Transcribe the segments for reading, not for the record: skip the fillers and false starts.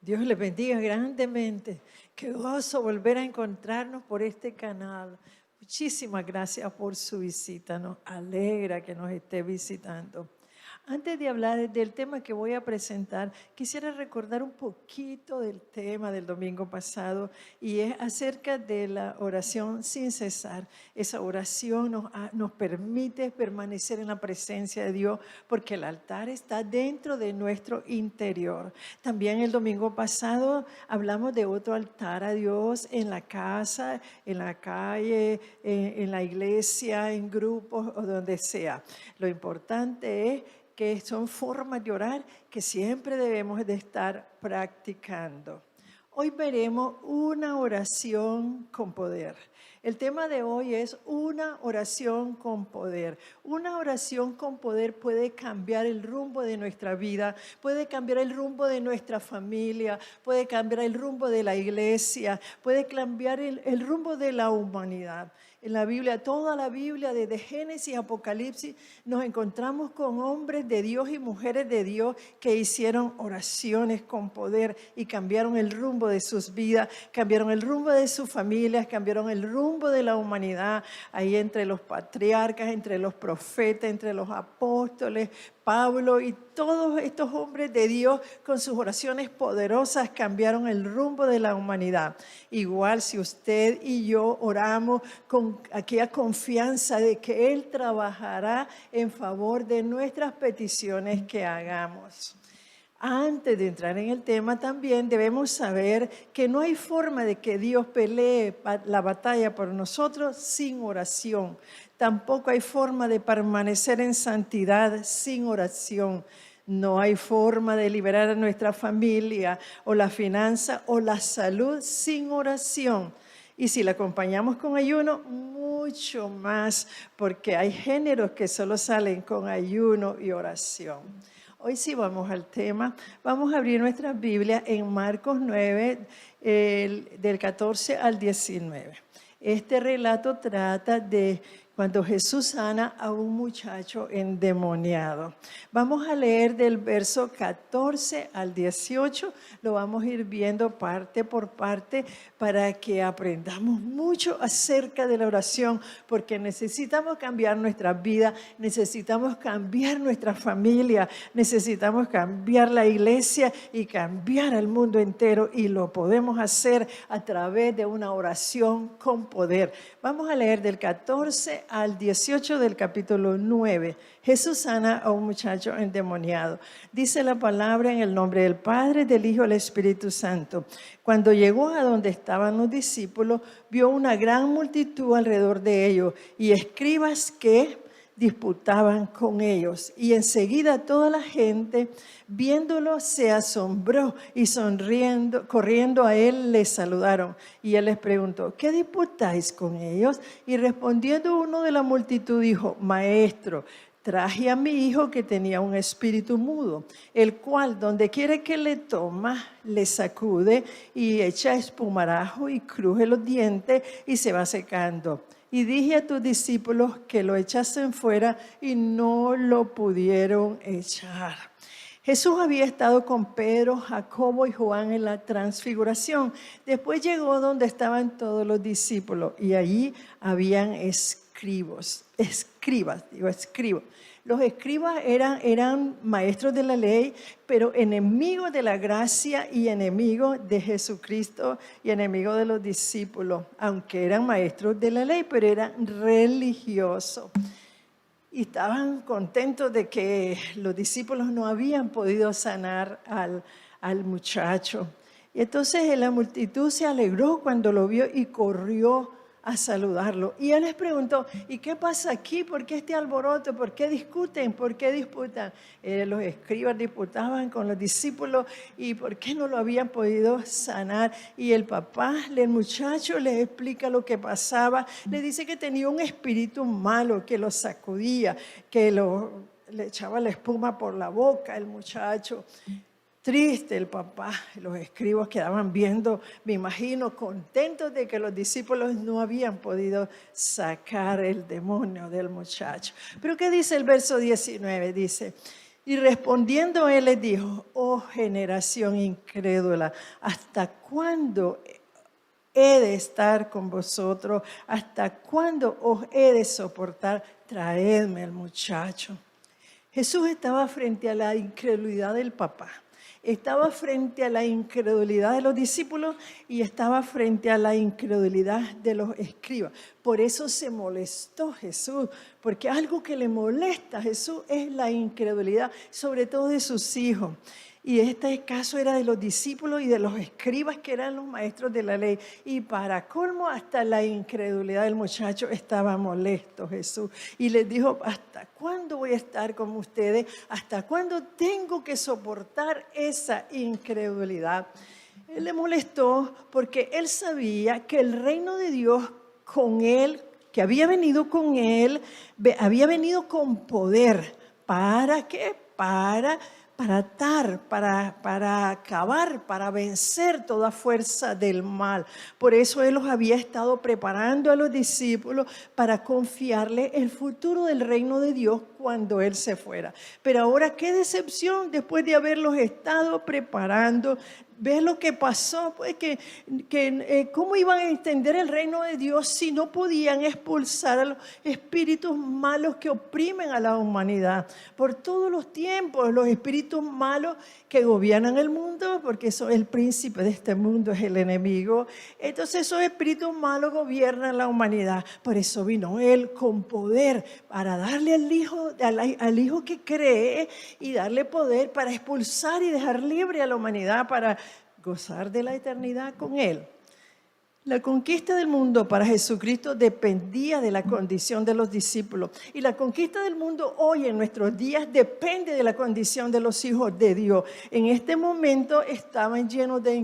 Dios les bendiga grandemente. Qué gozo volver a encontrarnos por este canal. Muchísimas gracias por su visita. Nos alegra que nos esté visitando. Antes de hablar del tema que voy a presentar, quisiera recordar un poquito del tema del domingo pasado y es acerca de la oración sin cesar. Esa oración nos permite permanecer en la presencia de Dios porque el altar está dentro de nuestro interior. También el domingo pasado hablamos de otro altar a Dios en la casa, en la calle, en la iglesia, en grupos o donde sea. Lo importante es que son formas de orar que siempre debemos de estar practicando. Hoy veremos una oración con poder. El tema de hoy es una oración con poder. Una oración con poder puede cambiar el rumbo de nuestra vida, puede cambiar el rumbo de nuestra familia, puede cambiar el rumbo de la iglesia, puede cambiar el rumbo de la humanidad. En la Biblia, toda la Biblia, desde Génesis a Apocalipsis, nos encontramos con hombres de Dios y mujeres de Dios que hicieron oraciones con poder y cambiaron el rumbo de sus vidas, cambiaron el rumbo de sus familias, cambiaron el rumbo de la humanidad. Ahí entre los patriarcas, entre los profetas, entre los apóstoles, Pablo y todos estos hombres de Dios con sus oraciones poderosas cambiaron el rumbo de la humanidad. Igual si usted y yo oramos con aquella confianza de que Él trabajará en favor de nuestras peticiones que hagamos. Antes de entrar en el tema también debemos saber que no hay forma de que Dios pelee la batalla por nosotros sin oración. Tampoco hay forma de permanecer en santidad sin oración. No hay forma de liberar a nuestra familia o la finanza o la salud sin oración. Y si la acompañamos con ayuno, mucho más, porque hay géneros que solo salen con ayuno y oración. Hoy sí vamos al tema. Vamos a abrir nuestra Biblia en Marcos 9, del 14 al 19. Este relato trata de cuando Jesús sana a un muchacho endemoniado. Vamos a leer del verso 14 al 18. Lo vamos a ir viendo parte por parte para que aprendamos mucho acerca de la oración, porque necesitamos cambiar nuestra vida, necesitamos cambiar nuestra familia, necesitamos cambiar la iglesia y cambiar al mundo entero, y lo podemos hacer a través de una oración con poder. Vamos a leer del 14 al 18 del capítulo 9. Jesús sana a un muchacho endemoniado. Dice la palabra en el nombre del Padre, del Hijo y del Espíritu Santo. Cuando llegó a donde estaban los discípulos, vio una gran multitud alrededor de ellos y escribas que disputaban con ellos. Y enseguida toda la gente, viéndolo, se asombró y sonriendo, corriendo a él, le saludaron. Y él les preguntó, ¿qué disputáis con ellos? Y respondiendo uno de la multitud dijo, Maestro, traje a mi hijo que tenía un espíritu mudo, el cual donde quiere que le toma, le sacude y echa espumarajo y cruje los dientes y se va secando. Y dije a tus discípulos que lo echasen fuera y no lo pudieron echar. Jesús había estado con Pedro, Jacobo y Juan en la transfiguración. Después llegó donde estaban todos los discípulos y allí habían escribas. Los escribas eran maestros de la ley, pero enemigos de la gracia y enemigos de Jesucristo y enemigos de los discípulos, aunque eran maestros de la ley, pero eran religiosos. Y estaban contentos de que los discípulos no habían podido sanar al muchacho. Y entonces la multitud se alegró cuando lo vio y corrió a saludarlo. Y él les preguntó, ¿y qué pasa aquí? ¿Por qué este alboroto? ¿Por qué discuten? ¿Por qué disputan? Los escribas disputaban con los discípulos y ¿por qué no lo habían podido sanar? Y el papá del muchacho les explica lo que pasaba. Le dice que tenía un espíritu malo que lo sacudía, que le echaba la espuma por la boca el muchacho. Triste el papá, los escribas quedaban viendo, me imagino, contentos de que los discípulos no habían podido sacar el demonio del muchacho. Pero ¿qué dice el verso 19? Dice, Y respondiendo él les dijo, oh generación incrédula, ¿hasta cuándo he de estar con vosotros? ¿Hasta cuándo os he de soportar? Traedme al muchacho. Jesús estaba frente a la incredulidad del papá. Estaba frente a la incredulidad de los discípulos y estaba frente a la incredulidad de los escribas. Por eso se molestó Jesús, porque algo que le molesta a Jesús es la incredulidad, sobre todo de sus hijos. Y este caso era de los discípulos y de los escribas, que eran los maestros de la ley. Y para colmo, hasta la incredulidad del muchacho estaba molesto Jesús. Y les dijo, ¿hasta cuándo voy a estar con ustedes? ¿Hasta cuándo tengo que soportar esa incredulidad? Él le molestó porque él sabía que el reino de Dios con él, que había venido con él, había venido con poder. ¿Para qué? Para atar, para acabar, para vencer toda fuerza del mal. Por eso Él los había estado preparando a los discípulos para confiarle el futuro del reino de Dios cuando Él se fuera. Pero ahora, qué decepción, después de haberlos estado preparando. ¿Ves lo que pasó? Pues ¿cómo iban a extender el reino de Dios si no podían expulsar a los espíritus malos que oprimen a la humanidad? Por todos los tiempos, los espíritus malos que gobiernan el mundo, porque eso, el príncipe de este mundo es el enemigo. Entonces esos espíritus malos gobiernan la humanidad. Por eso vino Él con poder para darle al hijo que cree y darle poder para expulsar y dejar libre a la humanidad para gozar de la eternidad con Él. La conquista del mundo para Jesucristo dependía de la condición de los discípulos. Y la conquista del mundo hoy en nuestros días depende de la condición de los hijos de Dios. En este momento estaban llenos de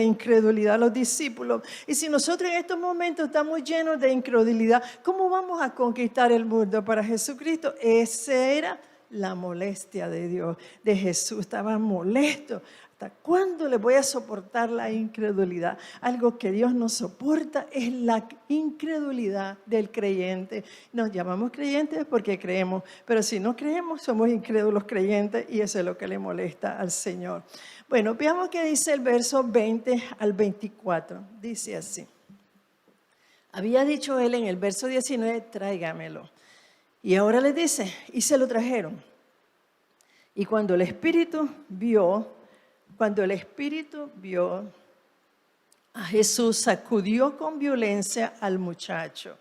incredulidad los discípulos. Y si nosotros en estos momentos estamos llenos de incredulidad, ¿cómo vamos a conquistar el mundo para Jesucristo? Esa era la molestia de Dios, de Jesús. Estaba molesto. ¿Hasta cuándo le voy a soportar la incredulidad? Algo que Dios no soporta es la incredulidad del creyente. Nos llamamos creyentes porque creemos, pero si no creemos somos incrédulos creyentes y eso es lo que le molesta al Señor. Bueno, veamos qué dice el verso 20 al 24. Dice así. Había dicho él en el verso 19, tráigamelo. Y ahora les dice, y se lo trajeron. Y cuando el Espíritu vio a Jesús, sacudió con violencia al muchacho,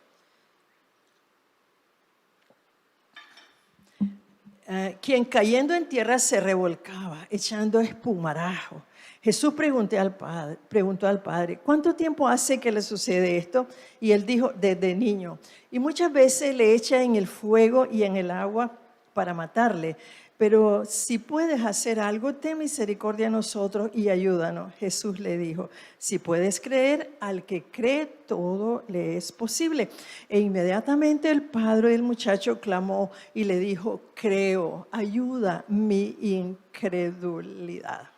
quien cayendo en tierra se revolcaba, echando espumarajo. Jesús preguntó al Padre, ¿cuánto tiempo hace que le sucede esto? Y él dijo, desde niño. Y muchas veces le echa en el fuego y en el agua para matarle. Pero si puedes hacer algo, ten misericordia de nosotros y ayúdanos. Jesús le dijo, si puedes creer, al que cree todo le es posible. E inmediatamente el padre del muchacho clamó y le dijo, creo, ayuda mi incredulidad.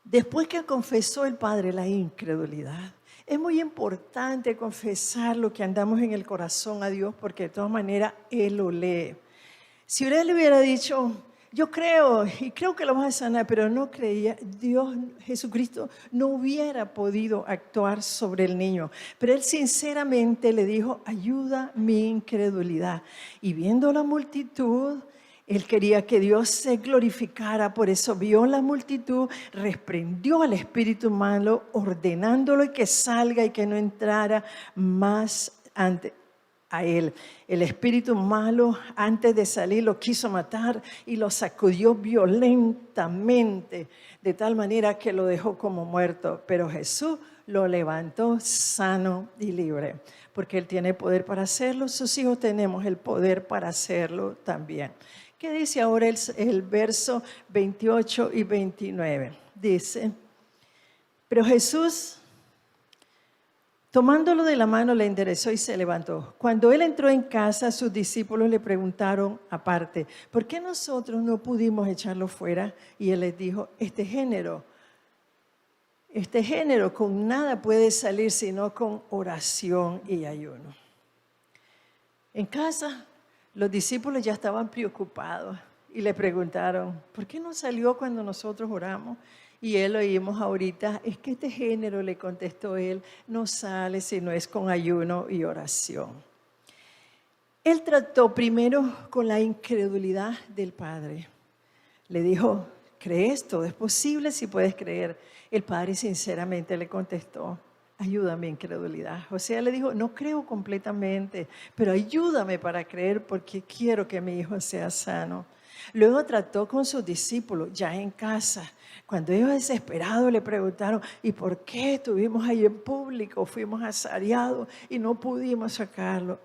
Después que confesó el padre la incredulidad, es muy importante confesar lo que andamos en el corazón a Dios, porque de todas maneras Él lo lee. Si él le hubiera dicho, yo creo y creo que lo vas a sanar, pero no creía, Jesucristo no hubiera podido actuar sobre el niño. Pero él sinceramente le dijo, ayuda mi incredulidad. Y viendo la multitud, él quería que Dios se glorificara, por eso vio la multitud, reprendió al espíritu malo, ordenándolo que salga y que no entrara más antes a él. El espíritu malo, antes de salir, lo quiso matar y lo sacudió violentamente, de tal manera que lo dejó como muerto. Pero Jesús lo levantó sano y libre, porque Él tiene poder para hacerlo. Sus hijos tenemos el poder para hacerlo también. ¿Qué dice ahora el verso 28 y 29? Dice, pero Jesús, tomándolo de la mano, le enderezó y se levantó. Cuando él entró en casa, sus discípulos le preguntaron aparte, ¿por qué nosotros no pudimos echarlo fuera? Y él les dijo, este género con nada puede salir sino con oración y ayuno. En casa, los discípulos ya estaban preocupados. y le preguntaron, ¿por qué no salió cuando nosotros oramos? Y él oímos ahorita, es que este género, le contestó él, no sale si no es con ayuno y oración. Él trató primero con la incredulidad del padre. Le dijo, ¿crees? Todo es posible si puedes creer. El padre sinceramente le contestó, ayúdame, incredulidad. José le dijo, no creo completamente, pero ayúdame para creer porque quiero que mi hijo sea sano. Luego trató con sus discípulos ya en casa. Cuando ellos desesperados le preguntaron, ¿y por qué estuvimos ahí en público? Fuimos asariados y no pudimos sacarlo.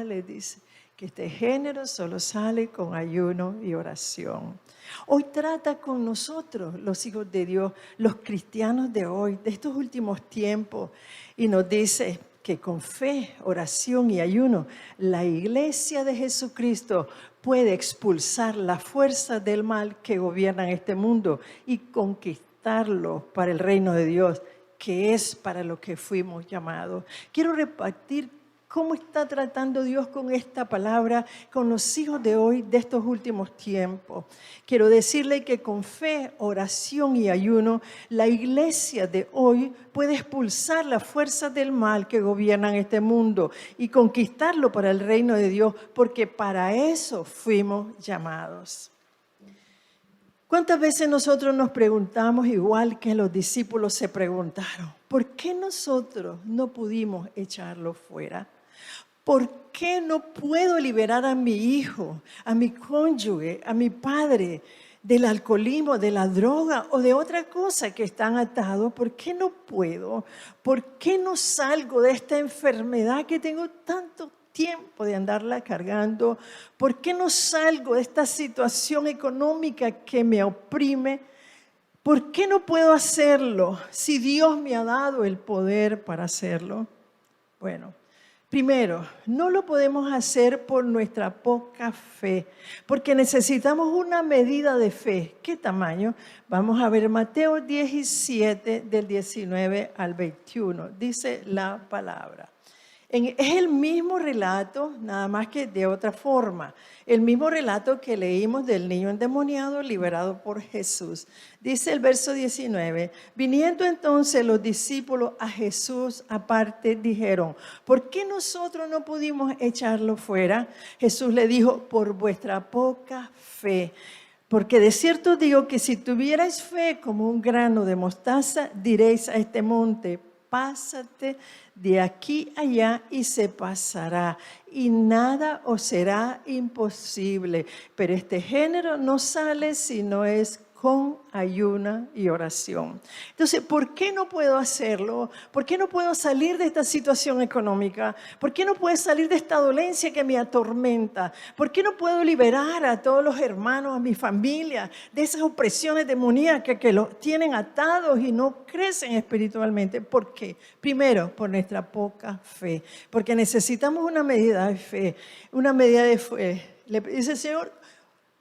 Le dice que este género solo sale con ayuno y oración. Hoy trata con nosotros, los hijos de Dios, los cristianos de hoy, de estos últimos tiempos, y nos dice que con fe, oración y ayuno, la iglesia de Jesucristo puede expulsar la fuerza del mal que gobierna este mundo y conquistarlo para el reino de Dios, que es para lo que fuimos llamados. Quiero repartir cómo está tratando Dios con esta palabra, con los hijos de hoy, de estos últimos tiempos. Quiero decirle que con fe, oración y ayuno, la iglesia de hoy puede expulsar las fuerzas del mal que gobiernan este mundo y conquistarlo para el reino de Dios, porque para eso fuimos llamados. ¿Cuántas veces nosotros nos preguntamos, igual que los discípulos se preguntaron, ¿por qué nosotros no pudimos echarlo fuera? ¿Por qué no puedo liberar a mi hijo, a mi cónyuge, a mi padre del alcoholismo, de la droga o de otra cosa que están atados? ¿Por qué no puedo? ¿Por qué no salgo de esta enfermedad que tengo tanto tiempo de andarla cargando? ¿Por qué no salgo de esta situación económica que me oprime? ¿Por qué no puedo hacerlo si Dios me ha dado el poder para hacerlo? Bueno, primero, no lo podemos hacer por nuestra poca fe, porque necesitamos una medida de fe. ¿Qué tamaño? Vamos a ver Mateo 17, del 19 al 21. Dice la palabra. Es el mismo relato, nada más que de otra forma. El mismo relato que leímos del niño endemoniado liberado por Jesús. Dice el verso 19, viniendo entonces los discípulos a Jesús aparte, dijeron, ¿por qué nosotros no pudimos echarlo fuera? Jesús le dijo, por vuestra poca fe. Porque de cierto digo que si tuvierais fe como un grano de mostaza, diréis a este monte, pásate de aquí allá y se pasará, y nada os será imposible. Pero este género no sale si no es con ayuno y oración. Entonces, ¿por qué no puedo hacerlo? ¿Por qué no puedo salir de esta situación económica? ¿Por qué no puedo salir de esta dolencia que me atormenta? ¿Por qué no puedo liberar a todos los hermanos, a mi familia, de esas opresiones demoníacas que los tienen atados y no crecen espiritualmente? ¿Por qué? Primero, por nuestra poca fe. Porque necesitamos una medida de fe, una medida de fe. Le dice el Señor,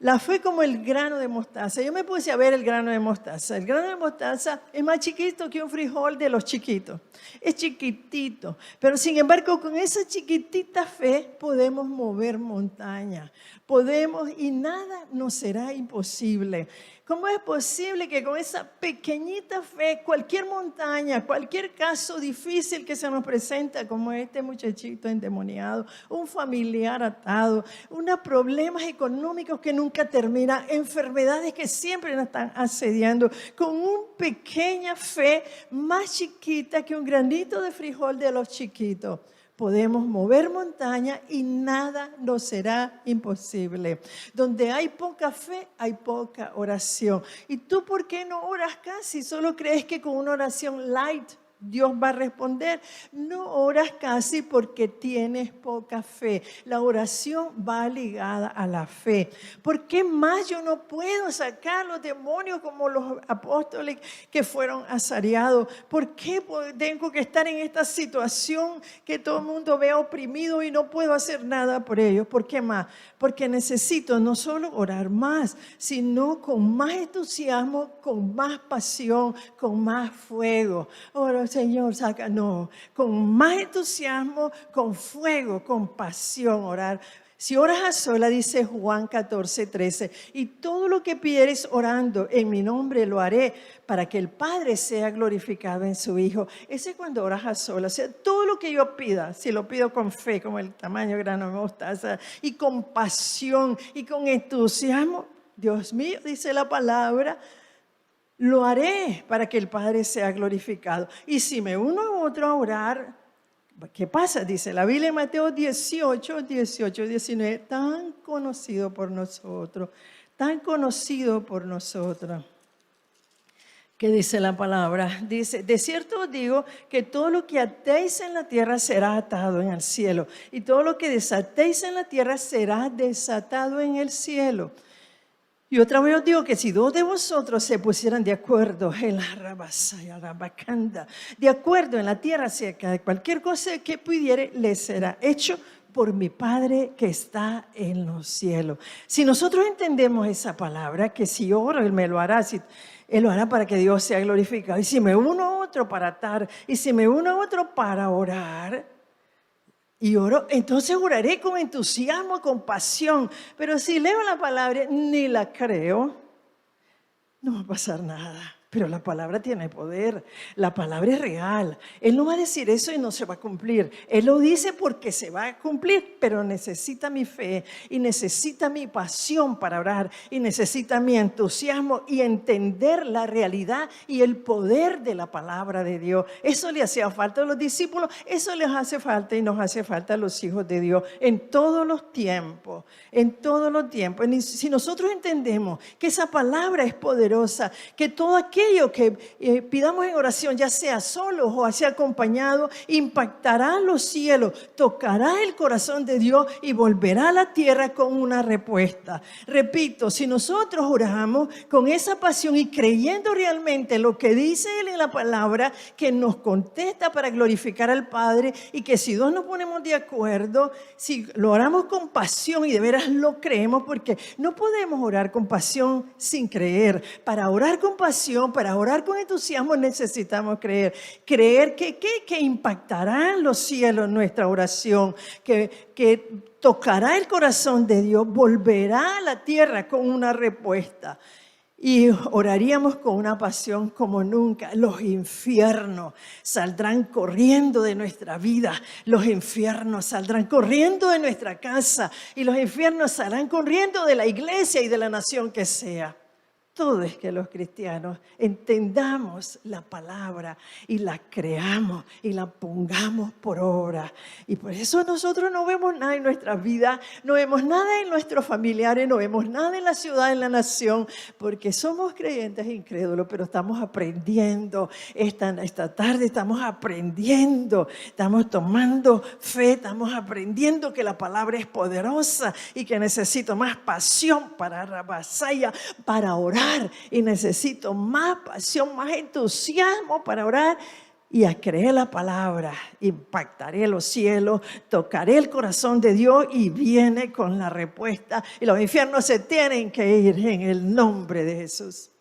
la fe como el grano de mostaza. Yo me puse a ver el grano de mostaza. El grano de mostaza es más chiquito que un frijol de los chiquitos. Es chiquitito. Pero sin embargo, con esa chiquitita fe podemos mover montañas. Podemos y nada nos será imposible. ¿Cómo es posible que con esa pequeñita fe, cualquier montaña, cualquier caso difícil que se nos presenta, como este muchachito endemoniado, un familiar atado, unos problemas económicos que nunca terminan, enfermedades que siempre nos están asediando, con una pequeña fe más chiquita que un granito de frijol de los chiquitos, podemos mover montañas y nada nos será imposible. Donde hay poca fe, hay poca oración. ¿Y tú por qué no oras casi? ¿Solo crees que con una oración light Dios va a responder? No oras casi porque tienes poca fe. La oración va ligada a la fe. ¿Por qué más yo no puedo sacar los demonios como los apóstoles que fueron asariados? ¿Por qué tengo que estar en esta situación que todo el mundo ve oprimido y no puedo hacer nada por ellos? ¿Por qué más? Porque necesito no solo orar más, sino con más entusiasmo, con más pasión, con más fuego. Ahora, Señor, con más entusiasmo, con fuego, con pasión orar. Si oras a sola, dice Juan 14:13, y todo lo que pidieres orando en mi nombre lo haré para que el Padre sea glorificado en su Hijo. Ese es cuando oras a sola. O sea, todo lo que yo pida, si lo pido con fe, como el tamaño grano de mostaza, y con pasión y con entusiasmo, Dios mío, dice la palabra, lo haré para que el Padre sea glorificado. Y si me uno a otro a orar, ¿qué pasa? Dice la Biblia en Mateo 18, 19, tan conocido por nosotros, ¿qué dice la palabra? Dice, de cierto os digo que todo lo que atéis en la tierra será atado en el cielo, y todo lo que desatéis en la tierra será desatado en el cielo. Y otra vez os digo que si dos de vosotros se pusieran de acuerdo en la rabasaya, la bacanda, de acuerdo en la tierra acerca de cualquier cosa que pudiere, les será hecho por mi Padre que está en los cielos. Si nosotros entendemos esa palabra, que si oro, Él me lo hará, Él lo hará para que Dios sea glorificado. Y si me uno a otro para atar, y si me uno a otro para orar, y oro, entonces oraré con entusiasmo, con pasión. Pero si leo la palabra ni la creo, no va a pasar nada. Pero la palabra tiene poder, la palabra es real. Él no va a decir eso y no se va a cumplir. Él lo dice porque se va a cumplir, pero necesita mi fe y necesita mi pasión para orar y necesita mi entusiasmo y entender la realidad y el poder de la palabra de Dios. Eso le hacía falta a los discípulos, eso les hace falta y nos hace falta a los hijos de Dios en todos los tiempos, en todos los tiempos. Si nosotros entendemos que esa palabra es poderosa, que todo aquello que pidamos en oración, ya sea solos o sea acompañado, impactará los cielos, tocará el corazón de Dios y volverá a la tierra con una respuesta. Repito, si nosotros oramos con esa pasión y creyendo realmente lo que dice Él en la palabra, que nos contesta para glorificar al Padre, y que si dos nos ponemos de acuerdo, si lo oramos con pasión y de veras lo creemos, porque no podemos orar con pasión sin creer. Para orar con pasión, para orar con entusiasmo, necesitamos creer. Creer que impactará en los cielos nuestra oración, que tocará el corazón de Dios, volverá a la tierra con una respuesta. Y oraríamos con una pasión como nunca. Los infiernos saldrán corriendo de nuestra vida. Los infiernos saldrán corriendo de nuestra casa. Y los infiernos saldrán corriendo de la iglesia y de la nación que sea. Todo es que los cristianos entendamos la palabra y la creamos y la pongamos por obra. Y por eso nosotros no vemos nada en nuestra vida, no vemos nada en nuestros familiares, no vemos nada en la ciudad, en la nación, porque somos creyentes e incrédulos, pero estamos aprendiendo. Esta tarde estamos aprendiendo, estamos tomando fe, estamos aprendiendo que la palabra es poderosa y que necesito más pasión para rabasaya, para orar. Y necesito más pasión, más entusiasmo para orar y a creer la palabra. Impactaré los cielos, tocaré el corazón de Dios y viene con la respuesta. Y los infiernos se tienen que ir en el nombre de Jesús.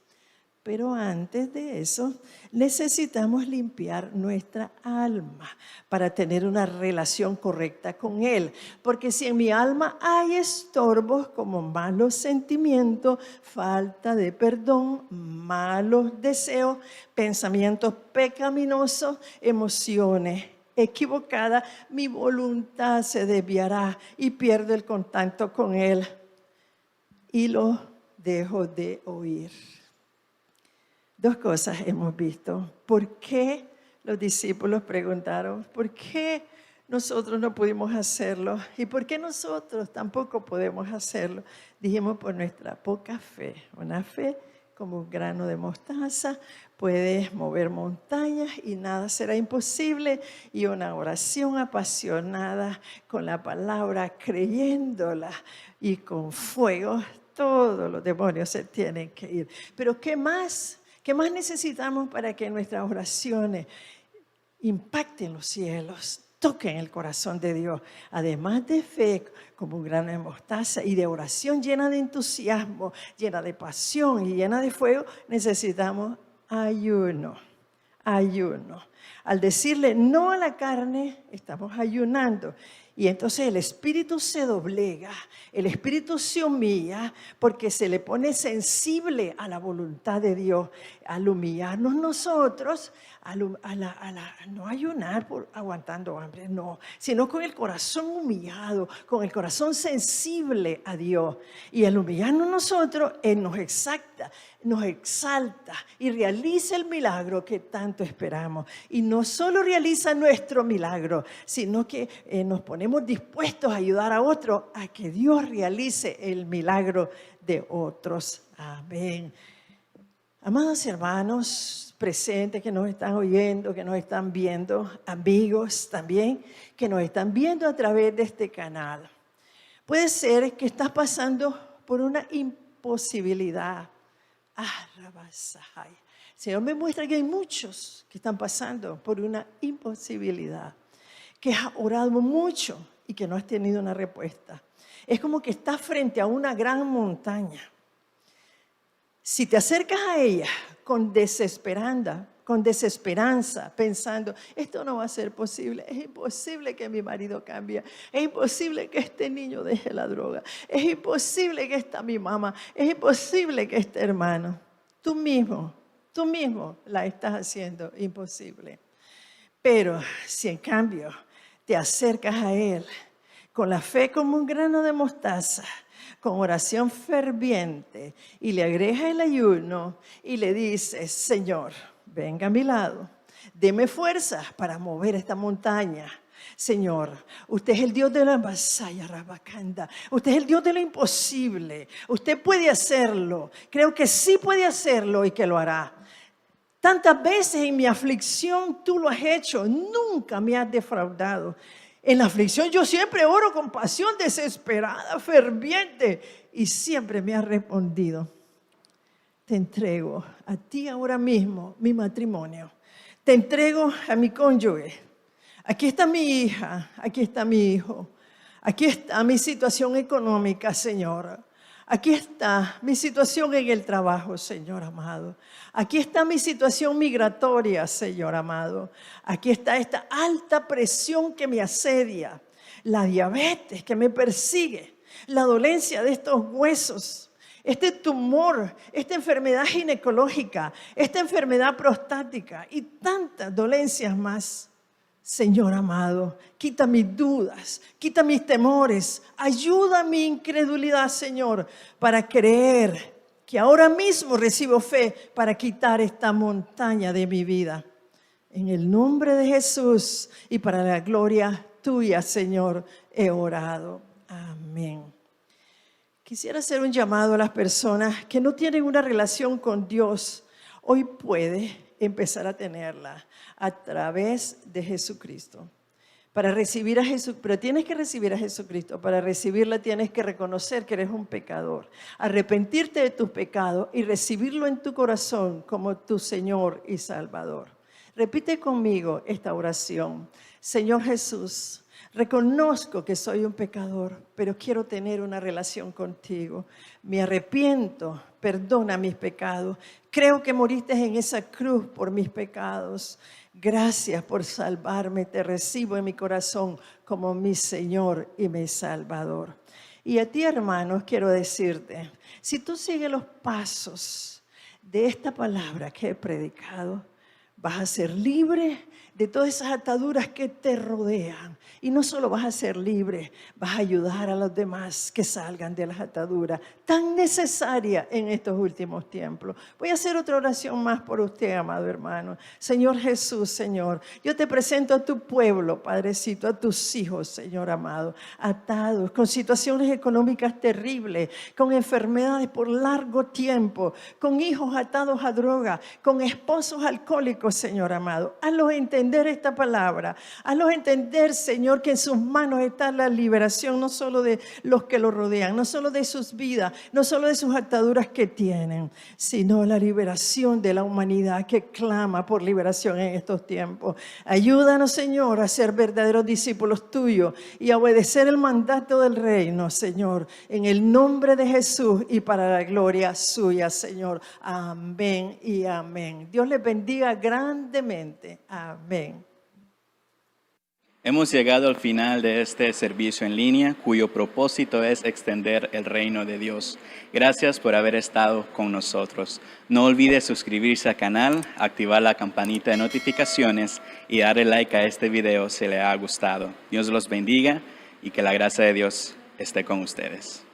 Pero antes de eso, necesitamos limpiar nuestra alma para tener una relación correcta con Él. Porque si en mi alma hay estorbos como malos sentimientos, falta de perdón, malos deseos, pensamientos pecaminosos, emociones equivocadas, mi voluntad se desviará y pierdo el contacto con Él y lo dejo de oír. Dos cosas hemos visto. ¿Por qué los discípulos preguntaron? ¿Por qué nosotros no pudimos hacerlo? ¿Y por qué nosotros tampoco podemos hacerlo? Dijimos por nuestra poca fe. Una fe como un grano de mostaza puede mover montañas y nada será imposible. Y una oración apasionada con la palabra, creyéndola y con fuego, todos los demonios se tienen que ir. Pero ¿qué más? ¿Qué más necesitamos para que nuestras oraciones impacten los cielos, toquen el corazón de Dios? Además de fe como un grano de mostaza y de oración llena de entusiasmo, llena de pasión y llena de fuego, necesitamos ayuno. Ayuno. Al decirle no a la carne, estamos ayunando. Y entonces el espíritu se doblega, el espíritu se humilla porque se le pone sensible a la voluntad de Dios. Al humillarnos nosotros, no ayunar aguantando hambre, no, sino con el corazón humillado, con el corazón sensible a Dios. Y al humillarnos nosotros, Él nos exalta y realiza el milagro que tanto esperamos. Y no solo realiza nuestro milagro, sino que nos ponemos dispuestos a ayudar a otros a que Dios realice el milagro de otros. Amén. Amados hermanos presentes que nos están oyendo, que nos están viendo, amigos también que nos están viendo a través de este canal. Puede ser que estás pasando por una imposibilidad. El Señor me muestra que hay muchos que están pasando por una imposibilidad, que has orado mucho y que no has tenido una respuesta. Es como que estás frente a una gran montaña. Si te acercas a ella con desesperanza, pensando, esto no va a ser posible, es imposible que mi marido cambie, es imposible que este niño deje la droga, es imposible que esta mi mamá, es imposible que este hermano. Tú mismo la estás haciendo imposible. Pero si en cambio te acercas a Él con la fe como un grano de mostaza, con oración ferviente, y le agregas el ayuno y le dices, Señor, venga a mi lado, deme fuerza para mover esta montaña. Señor, usted es el Dios de la vasalla rabacanda. Usted es el Dios de lo imposible. Usted puede hacerlo. Creo que sí puede hacerlo y que lo hará. Tantas veces en mi aflicción tú lo has hecho. Nunca me has defraudado. En la aflicción yo siempre oro con pasión desesperada, ferviente, y siempre me has respondido. Te entrego a ti ahora mismo mi matrimonio. Te entrego a mi cónyuge. Aquí está mi hija, aquí está mi hijo. Aquí está mi situación económica, Señor. Aquí está mi situación en el trabajo, Señor amado. Aquí está mi situación migratoria, Señor amado. Aquí está esta alta presión que me asedia, la diabetes que me persigue, la dolencia de estos huesos, este tumor, esta enfermedad ginecológica, esta enfermedad prostática y tantas dolencias más. Señor amado, quita mis dudas, quita mis temores, ayuda a mi incredulidad, Señor, para creer que ahora mismo recibo fe para quitar esta montaña de mi vida. En el nombre de Jesús y para la gloria tuya, Señor, he orado. Amén. Quisiera hacer un llamado a las personas que no tienen una relación con Dios. Hoy puede empezar a tenerla a través de Jesucristo. Para recibir a Jesús, pero tienes que recibir a Jesucristo. Para recibirla tienes que reconocer que eres un pecador, arrepentirte de tus pecados y recibirlo en tu corazón como tu Señor y Salvador. Repite conmigo esta oración. Señor Jesús, reconozco que soy un pecador, pero quiero tener una relación contigo. Me arrepiento, perdona mis pecados. Creo que moriste en esa cruz por mis pecados. Gracias por salvarme. Te recibo en mi corazón como mi Señor y mi Salvador. Y a ti, hermanos, quiero decirte, si tú sigues los pasos de esta palabra que he predicado, vas a ser libre de todas esas ataduras que te rodean. Y no solo vas a ser libre, vas a ayudar a los demás que salgan de las ataduras tan necesarias en estos últimos tiempos. Voy a hacer otra oración más por usted, amado hermano. Señor Jesús, Señor, yo te presento a tu pueblo, Padrecito, a tus hijos, Señor amado, atados, con situaciones económicas terribles, con enfermedades por largo tiempo, con hijos atados a droga, con esposos alcohólicos, Señor amado. Hazlos entender esta palabra, hazlos entender, Señor, que en sus manos está la liberación, no solo de los que lo rodean, no solo de sus vidas, no solo de sus ataduras que tienen, sino la liberación de la humanidad que clama por liberación en estos tiempos. Ayúdanos, Señor, a ser verdaderos discípulos tuyos y a obedecer el mandato del reino, Señor, en el nombre de Jesús y para la gloria suya, Señor. Amén y amén. Dios les bendiga grandemente. Amén. Hemos llegado al final de este servicio en línea, cuyo propósito es extender el reino de Dios. Gracias por haber estado con nosotros. No olvide suscribirse al canal, activar la campanita de notificaciones y darle like a este video si le ha gustado. Dios los bendiga y que la gracia de Dios esté con ustedes.